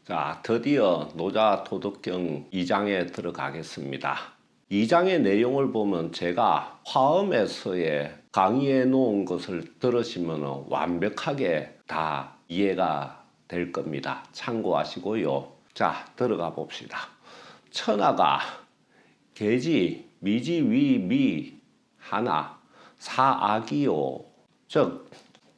자, 드디어 노자도덕경 2장에 들어가겠습니다. 2장의 내용을 보면 제가 화엄에서의 강의해 놓은 것을 들으시면 완벽하게 다 이해가 될 겁니다. 참고하시고요. 자, 들어가 봅시다. 천하가 계지, 미지, 위, 미, 하나, 사악이요. 즉,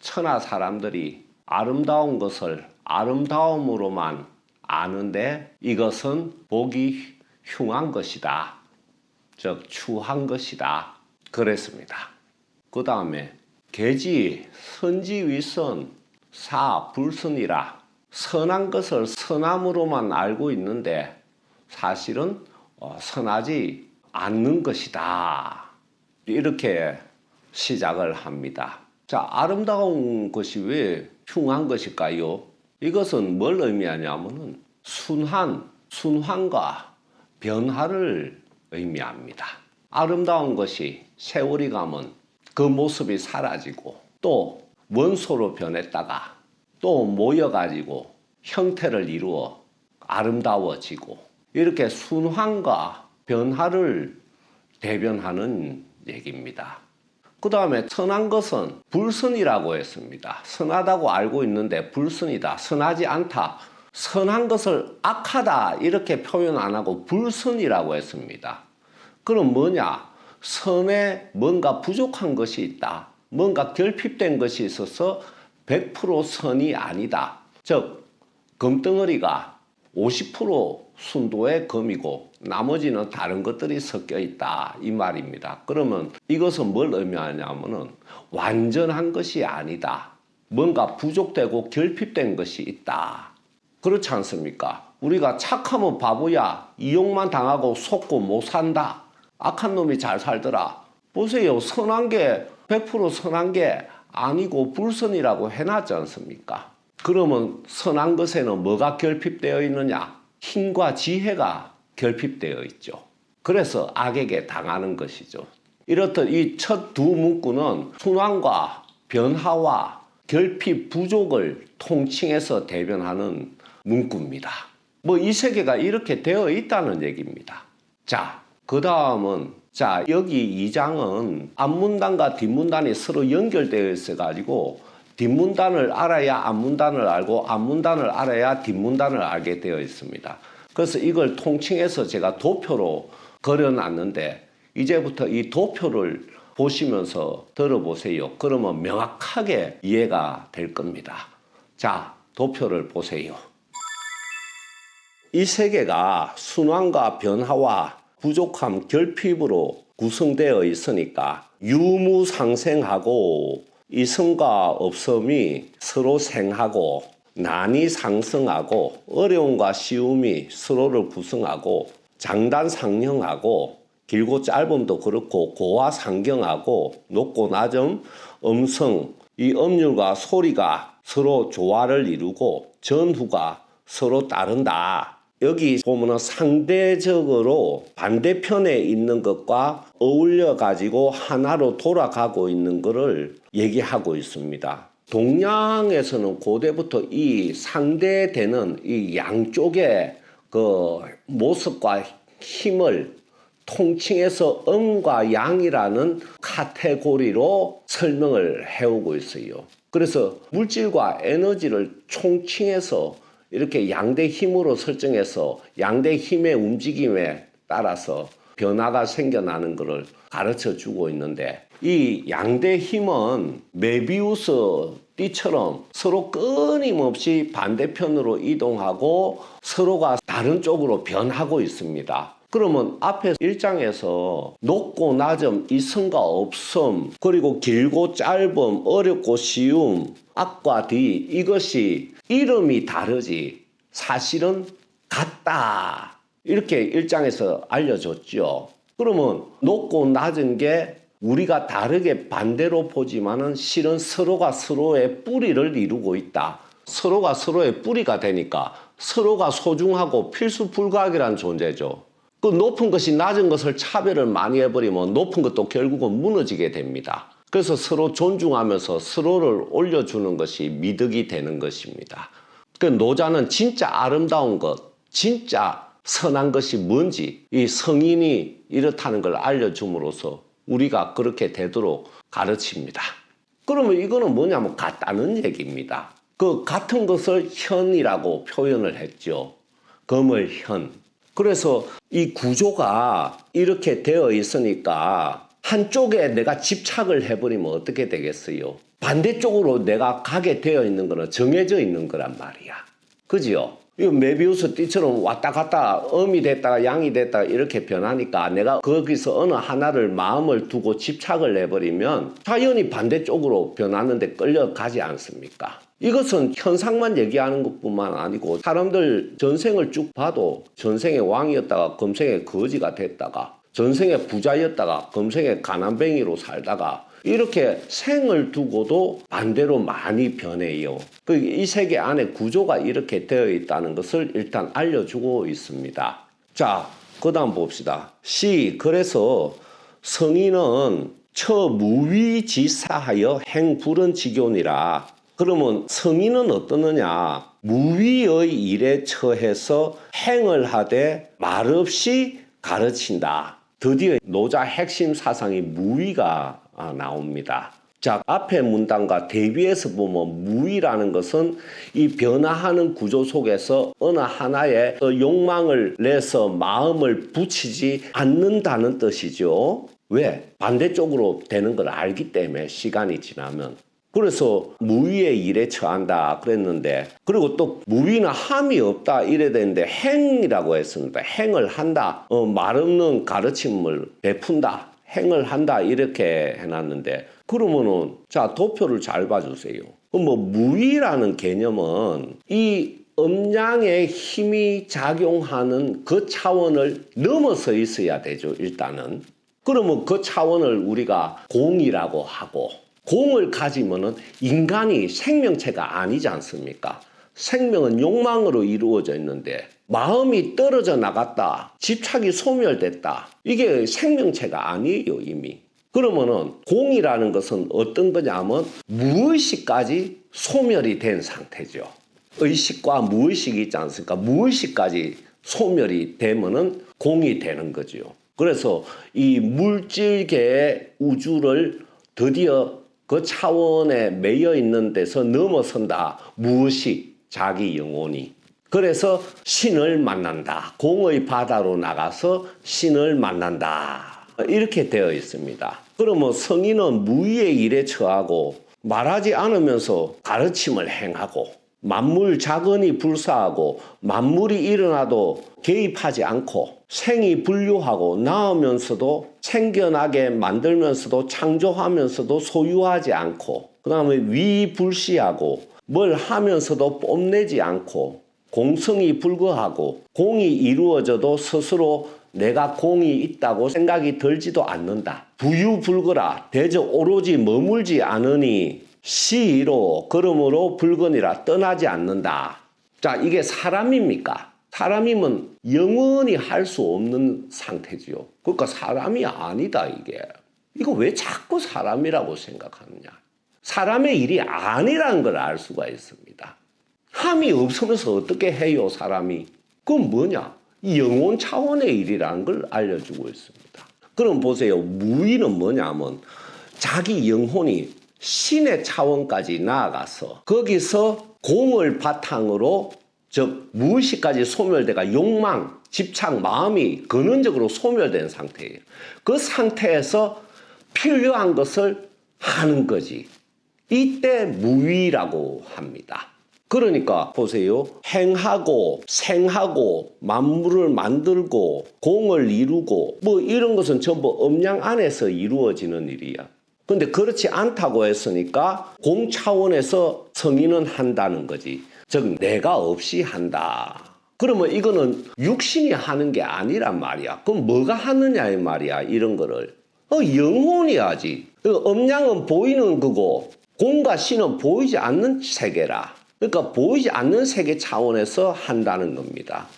천하 사람들이 아름다운 것을 아름다움으로만 아는데 이것은 보기 흉한 것이다. 즉 추한 것이다. 그랬습니다. 그 다음에 계지, 선지위선, 사, 불선이라 선한 것을 선함으로만 알고 있는데 사실은 선하지 않는 것이다. 이렇게 시작을 합니다. 자, 아름다운 것이 왜 흉한 것일까요? 이것은 뭘 의미하냐면은 순환과 변화를 의미합니다. 아름다운 것이 세월이 가면 그 모습이 사라지고 또 원소로 변했다가 또 모여가지고 형태를 이루어 아름다워지고 이렇게 순환과 변화를 대변하는 얘기입니다. 그 다음에 선한 것은 불선이라고 했습니다. 선하다고 알고 있는데 불선이다. 선하지 않다. 선한 것을 악하다 이렇게 표현 안 하고 불선이라고 했습니다. 그럼 뭐냐? 선에 뭔가 부족한 것이 있다. 뭔가 결핍된 것이 있어서 100% 선이 아니다. 즉 금덩어리가 50% 순도의 금이고 나머지는 다른 것들이 섞여 있다 이 말입니다. 그러면 이것은 뭘 의미하냐면은 완전한 것이 아니다. 뭔가 부족되고 결핍된 것이 있다. 그렇지 않습니까? 우리가 착하면 바보야. 이용만 당하고 속고 못 산다. 악한 놈이 잘 살더라. 보세요. 선한 게 100% 선한 게 아니고 불선이라고 해놨지 않습니까? 그러면 선한 것에는 뭐가 결핍되어 있느냐? 힘과 지혜가 결핍되어 있죠. 그래서 악에게 당하는 것이죠. 이렇듯 이 첫 두 문구는 순환과 변화와 결핍 부족을 통칭해서 대변하는 문구입니다. 이 세계가 이렇게 되어 있다는 얘기입니다. 자, 그 다음은 여기 2장은 앞문단과 뒷문단이 서로 연결되어 있어가지고 뒷문단을 알아야 앞문단을 알고 앞문단을 알아야 뒷문단을 알게 되어 있습니다. 그래서 이걸 통칭해서 제가 도표로 그려놨는데 이제부터 이 도표를 보시면서 들어보세요. 그러면 명확하게 이해가 될 겁니다. 자, 도표를 보세요. 이 세계가 순환과 변화와 부족함, 결핍으로 구성되어 있으니까 유무상생하고 이성과 없음이 서로 생하고 난이 상승하고 어려움과 쉬움이 서로를 구성하고 장단상형하고 길고 짧음도 그렇고 고화상경하고 높고 낮음, 음성, 이 음률과 소리가 서로 조화를 이루고 전후가 서로 따른다. 여기 보면은 상대적으로 반대편에 있는 것과 어울려 가지고 하나로 돌아가고 있는 것을 얘기하고 있습니다. 동양에서는 고대부터 이 상대되는 이 양쪽의 그 모습과 힘을 통칭해서 음과 양이라는 카테고리로 설명을 해오고 있어요. 그래서 물질과 에너지를 총칭해서 이렇게 양대 힘으로 설정해서 양대 힘의 움직임에 따라서 변화가 생겨나는 것을 가르쳐 주고 있는데 이 양대 힘은 메비우스 띠처럼 서로 끊임없이 반대편으로 이동하고 서로가 다른 쪽으로 변하고 있습니다. 그러면 앞에 1장에서 높고 낮음, 이성과 없음, 그리고 길고 짧음, 어렵고 쉬움, 악과 뒤 이것이 이름이 다르지 사실은 같다. 이렇게 1장에서 알려줬죠. 그러면 높고 낮은 게 우리가 다르게 반대로 보지만은 실은 서로가 서로의 뿌리를 이루고 있다. 서로가 서로의 뿌리가 되니까 서로가 소중하고 필수 불가결한 존재죠. 그 높은 것이 낮은 것을 차별을 많이 해버리면 높은 것도 결국은 무너지게 됩니다. 그래서 서로 존중하면서 서로를 올려주는 것이 미덕이 되는 것입니다. 그 노자는 진짜 아름다운 것, 진짜 선한 것이 뭔지 이 성인이 이렇다는 걸 알려줌으로써 우리가 그렇게 되도록 가르칩니다. 그러면 이거는 뭐냐면 같다는 얘기입니다. 그 같은 것을 현이라고 표현을 했죠. 금을 현. 그래서 이 구조가 이렇게 되어 있으니까 한쪽에 내가 집착을 해버리면 어떻게 되겠어요? 반대쪽으로 내가 가게 되어 있는 거는 정해져 있는 거란 말이야. 그지요? 이 메비우스 띠처럼 왔다 갔다 음이 됐다가 양이 됐다가 이렇게 변하니까 내가 거기서 어느 하나를 마음을 두고 집착을 해버리면 자연히 반대쪽으로 변하는데 끌려가지 않습니까? 이것은 현상만 얘기하는 것뿐만 아니고 사람들 전생을 쭉 봐도 전생에 왕이었다가 금생에 거지가 됐다가 전생에 부자였다가 금생에 가난뱅이로 살다가 이렇게 생을 두고도 반대로 많이 변해요. 이 세계 안에 구조가 이렇게 되어 있다는 것을 일단 알려주고 있습니다. 자, 그 다음 봅시다. 그래서 성인은 처무위지사하여 행불언지교니라. 그러면 성인은 어떠느냐? 무위의 일에 처해서 행을 하되 말없이 가르친다. 드디어 노자 핵심 사상이 무위가 나옵니다. 자, 앞에 문단과 대비해서 보면 무위라는 것은 이 변화하는 구조 속에서 어느 하나의 욕망을 내서 마음을 붙이지 않는다는 뜻이죠. 왜? 반대쪽으로 되는 걸 알기 때문에 시간이 지나면. 그래서 무위의 일에 처한다 그랬는데, 그리고 또 무위는 함이 없다 이래 되는데 행이라고 했습니다. 행을 한다. 말 없는 가르침을 베푼다. 행을 한다 이렇게 해놨는데, 그러면은 자 도표를 잘 봐주세요. 뭐 무위라는 개념은 이 음양의 힘이 작용하는 그 차원을 넘어서 있어야 되죠. 일단은. 그러면 그 차원을 우리가 공이라고 하고, 공을 가지면은 인간이 생명체가 아니지 않습니까? 생명은 욕망으로 이루어져 있는데 마음이 떨어져 나갔다, 집착이 소멸됐다, 이게 생명체가 아니에요 이미. 그러면은 공이라는 것은 어떤 거냐면 무의식까지 소멸이 된 상태죠. 의식과 무의식이 있지 않습니까? 무의식까지 소멸이 되면은 공이 되는 거죠. 그래서 이 물질계의 우주를 드디어 그 차원에 매여 있는 데서 넘어선다. 무의식, 자기 영혼이. 그래서 신을 만난다. 공의 바다로 나가서 신을 만난다. 이렇게 되어 있습니다. 그러면 성인은 무의의 일에 처하고 말하지 않으면서 가르침을 행하고 만물 자건이 불사하고 만물이 일어나도 개입하지 않고 생이 분류하고 낳으면서도 생겨나게 만들면서도 창조하면서도 소유하지 않고, 그 다음에 위불시하고 뭘 하면서도 뽐내지 않고 공성이 불거하고 공이 이루어져도 스스로 내가 공이 있다고 생각이 들지도 않는다. 부유불거라 대저 오로지 머물지 않으니 시로 그러므로 불건이라 떠나지 않는다. 자, 이게 사람입니까? 사람이면 영원히 할 수 없는 상태지요. 그러니까 사람이 아니다 이게. 이거 왜 자꾸 사람이라고 생각하느냐. 사람의 일이 아니라는 걸 알 수가 있습니다. 함이 없으면서 어떻게 해요 사람이. 그건 뭐냐. 이 영혼 차원의 일이라는 걸 알려주고 있습니다. 그럼 보세요. 무의는 뭐냐면 자기 영혼이 신의 차원까지 나아가서 거기서 공을 바탕으로 즉 무의식까지 소멸돼가 욕망, 집착, 마음이 근원적으로 소멸된 상태예요. 그 상태에서 필요한 것을 하는 거지. 이때 무의라고 합니다. 그러니까 보세요. 행하고 생하고 만물을 만들고 공을 이루고 뭐 이런 것은 전부 음양 안에서 이루어지는 일이야. 근데 그렇지 않다고 했으니까 공 차원에서 성인은 한다는 거지. 즉 내가 없이 한다. 그러면 이거는 육신이 하는 게 아니란 말이야. 그럼 뭐가 하느냐 이 말이야. 이런 거를. 영혼이 하지. 음양은 보이는 거고 공과 신은 보이지 않는 세계라. 그러니까 보이지 않는 세계 차원에서 한다는 겁니다.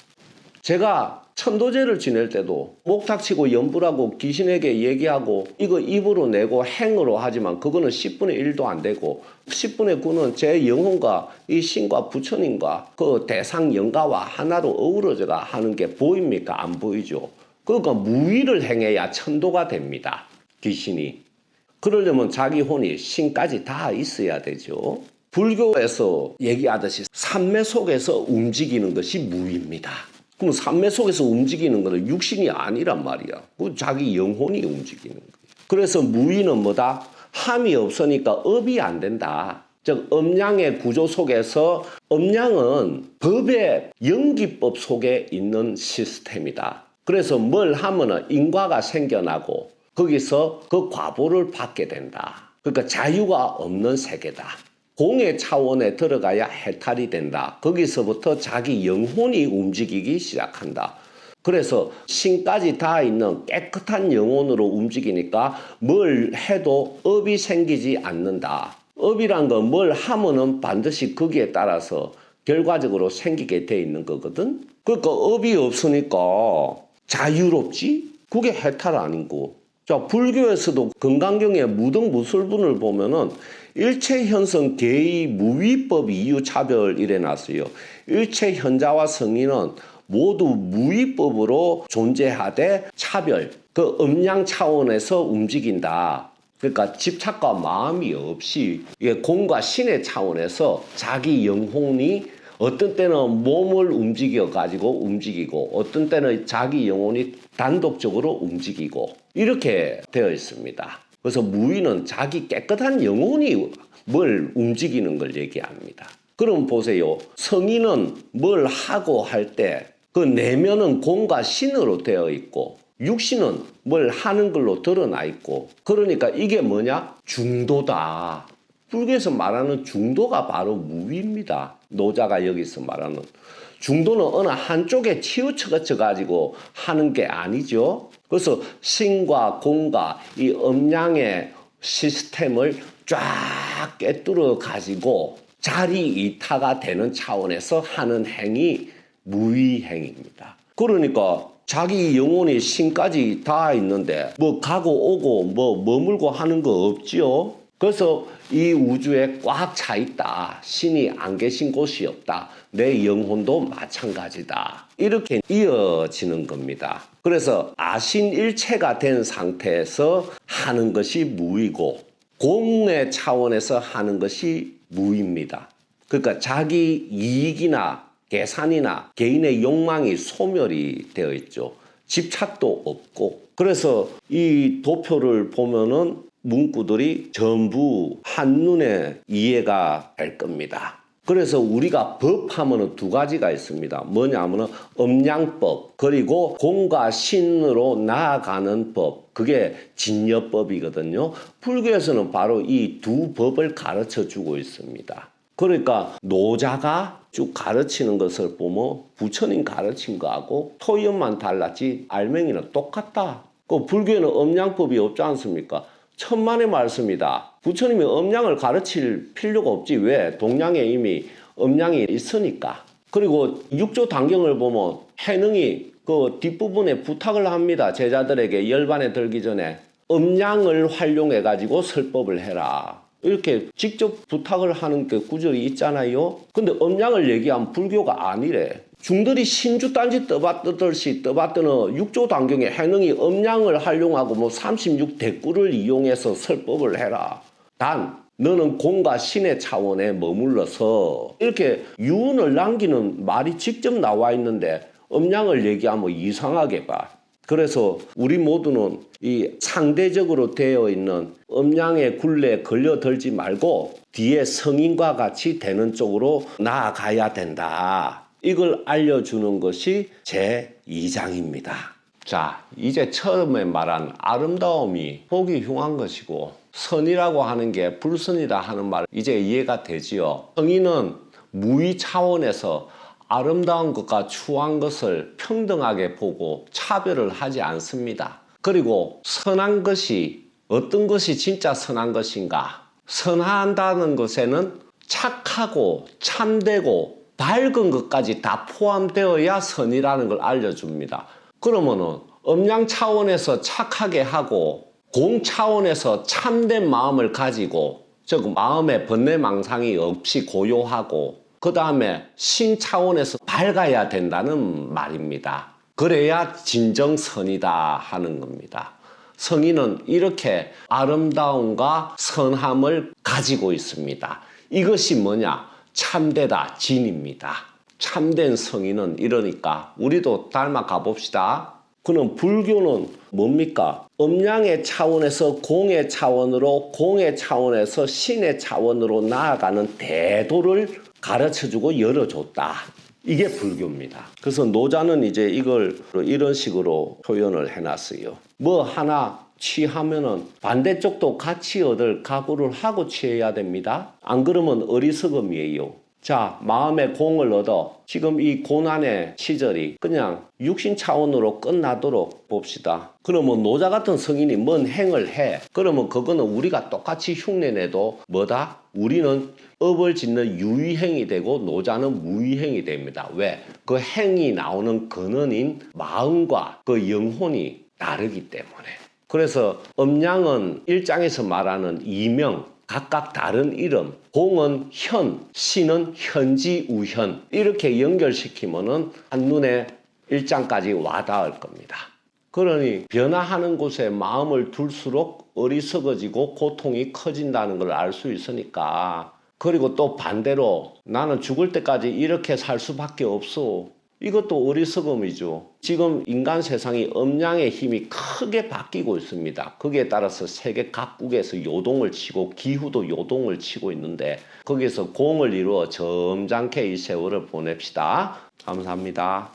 제가 천도제를 지낼 때도 목탁치고 염불하고 귀신에게 얘기하고 이거 입으로 내고 행으로 하지만 그거는 10분의 1도 안 되고 10분의 9는 제 영혼과 이 신과 부처님과 그 대상 영가와 하나로 어우러져가 하는 게 보입니까? 안 보이죠. 그러니까 무의를 행해야 천도가 됩니다. 귀신이. 그러려면 자기 혼이 신까지 다 있어야 되죠. 불교에서 얘기하듯이 삼매 속에서 움직이는 것이 무의입니다. 그럼 삼매 속에서 움직이는 것은 육신이 아니란 말이야. 그 자기 영혼이 움직이는 거야. 그래서 무의는 뭐다? 함이 없으니까 업이 안 된다. 즉 음양의 구조 속에서 음양은 법의 연기법 속에 있는 시스템이다. 그래서 뭘 하면은 인과가 생겨나고 거기서 그 과보를 받게 된다. 그러니까 자유가 없는 세계다. 공의 차원에 들어가야 해탈이 된다. 거기서부터 자기 영혼이 움직이기 시작한다. 그래서 신까지 다 있는 깨끗한 영혼으로 움직이니까 뭘 해도 업이 생기지 않는다. 업이란 건 뭘 하면은 반드시 거기에 따라서 결과적으로 생기게 돼 있는 거거든. 그러니까 업이 없으니까 자유롭지? 그게 해탈 아니고. 자, 불교에서도 금강경의 무등무술분을 보면은 일체 현성 개의 무위법 이유 차별 이래 놨어요. 일체 현자와 성인은 모두 무위법으로 존재하되 차별, 그 음양 차원에서 움직인다. 그러니까 집착과 마음이 없이 공과 신의 차원에서 자기 영혼이 어떤 때는 몸을 움직여 가지고 움직이고 어떤 때는 자기 영혼이 단독적으로 움직이고 이렇게 되어 있습니다. 그래서 무의는 자기 깨끗한 영혼이 뭘 움직이는 걸 얘기합니다. 그럼 보세요. 성인은 뭘 하고 할 때 그 내면은 공과 신으로 되어 있고 육신은 뭘 하는 걸로 드러나 있고 그러니까 이게 뭐냐? 중도다. 불교에서 말하는 중도가 바로 무위입니다. 노자가 여기서 말하는 중도는 어느 한쪽에 치우쳐 가지고 하는 게 아니죠. 그래서 신과 공과 이 음양의 시스템을 쫙 꿰뚫어 가지고 자리 이타가 되는 차원에서 하는 행이 무위행입니다. 그러니까 자기 영혼이 신까지 다 있는데 뭐 가고 오고 뭐 머물고 하는 거 없지요. 그래서 이 우주에 꽉 차 있다. 신이 안 계신 곳이 없다. 내 영혼도 마찬가지다. 이렇게 이어지는 겁니다. 그래서 아신일체가 된 상태에서 하는 것이 무이고 공의 차원에서 하는 것이 무입니다. 그러니까 자기 이익이나 계산이나 개인의 욕망이 소멸이 되어 있죠. 집착도 없고. 그래서 이 도표를 보면은 문구들이 전부 한눈에 이해가 될 겁니다. 그래서 우리가 법 하면은 두 가지가 있습니다. 뭐냐면은 음양법 그리고 공과 신으로 나아가는 법. 그게 진여법이거든요. 불교에서는 바로 이 두 법을 가르쳐 주고 있습니다. 그러니까 노자가 쭉 가르치는 것을 보면 부처님 가르친 거하고 토연만 달랐지 알맹이는 똑같다. 그 불교에는 음양법이 없지 않습니까? 천만의 말씀이다. 부처님이 음양을 가르칠 필요가 없지. 왜? 동양에 이미 음양이 있으니까. 그리고 육조 단경을 보면 해능이 그 뒷부분에 부탁을 합니다. 제자들에게 열반에 들기 전에 음양을 활용해 가지고 설법을 해라. 이렇게 직접 부탁을 하는 그 구절이 있잖아요. 근데 음양을 얘기하면 불교가 아니래. 중들이 신주 딴지 떠받듯이 떠받드는 육조 단경에 해능이 음양을 활용하고 뭐 36대꾸를 이용해서 설법을 해라. 단 너는 공과 신의 차원에 머물러서 이렇게 유언을 남기는 말이 직접 나와 있는데 음양을 얘기하면 이상하게 봐. 그래서 우리 모두는 이 상대적으로 되어 있는 음양의 굴레에 걸려들지 말고 뒤에 성인과 같이 되는 쪽으로 나아가야 된다. 이걸 알려주는 것이 제 2장입니다. 자, 이제 처음에 말한 아름다움이 보기 흉한 것이고 선이라고 하는 게 불선이다 하는 말 이제 이해가 되지요. 성인은 무의 차원에서 아름다운 것과 추한 것을 평등하게 보고 차별을 하지 않습니다. 그리고 선한 것이 어떤 것이 진짜 선한 것인가? 선한다는 것에는 착하고 참되고 밝은 것까지 다 포함되어야 선이라는 걸 알려줍니다. 그러면은 음양 차원에서 착하게 하고 공 차원에서 참된 마음을 가지고 즉 마음에 번뇌망상이 없이 고요하고 그 다음에 신 차원에서 밝아야 된다는 말입니다. 그래야 진정 선이다 하는 겁니다. 성인은 이렇게 아름다움과 선함을 가지고 있습니다. 이것이 뭐냐? 참되다, 진입니다. 참된 성인은 이러니까 우리도 닮아 가봅시다. 그럼 불교는 뭡니까? 음양의 차원에서 공의 차원으로, 공의 차원에서 신의 차원으로 나아가는 대도를 가르쳐주고 열어줬다. 이게 불교입니다. 그래서 노자는 이제 이걸 이런 식으로 표현을 해놨어요. 뭐 하나 취하면은 반대쪽도 같이 얻을 각오를 하고 취해야 됩니다. 안 그러면 어리석음이에요. 자, 마음의 공을 얻어 지금 이 고난의 시절이 그냥 육신 차원으로 끝나도록 봅시다. 그러면 노자 같은 성인이 뭔 행을 해. 그러면 그거는 우리가 똑같이 흉내내도 뭐다? 우리는 업을 짓는 유의행이 되고 노자는 무의행이 됩니다. 왜? 그 행이 나오는 근원인 마음과 그 영혼이 다르기 때문에. 그래서 음양은 일장에서 말하는 이명, 각각 다른 이름, 공은 현, 신은 현지 우현 이렇게 연결시키면은 한눈에 일장까지 와닿을 겁니다. 그러니 변화하는 곳에 마음을 둘수록 어리석어지고 고통이 커진다는 걸 알 수 있으니까. 그리고 또 반대로 나는 죽을 때까지 이렇게 살 수밖에 없어. 이것도 어리석음이죠. 지금 인간 세상이 음양의 힘이 크게 바뀌고 있습니다. 거기에 따라서 세계 각국에서 요동을 치고 기후도 요동을 치고 있는데 거기에서 공을 이루어 점잖게 이 세월을 보냅시다. 감사합니다.